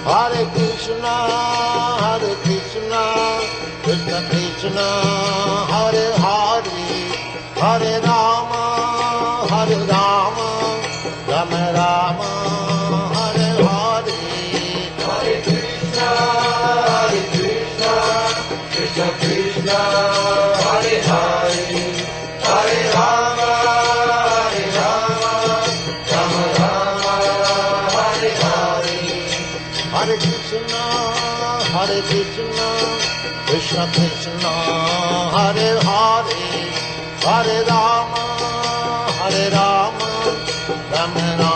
Hare Krishna, Krishna Krishna, Hare Hare, Hare Rama, Rama Rama, Hare Hare. Hare Krishna, Krishna Krishna, Hare Hare, Hare Rama, Rama Rama, Hare Hare. Hare Krishna, Krishna Krishna, Hare Hare, Hare Rama, Rama Rama.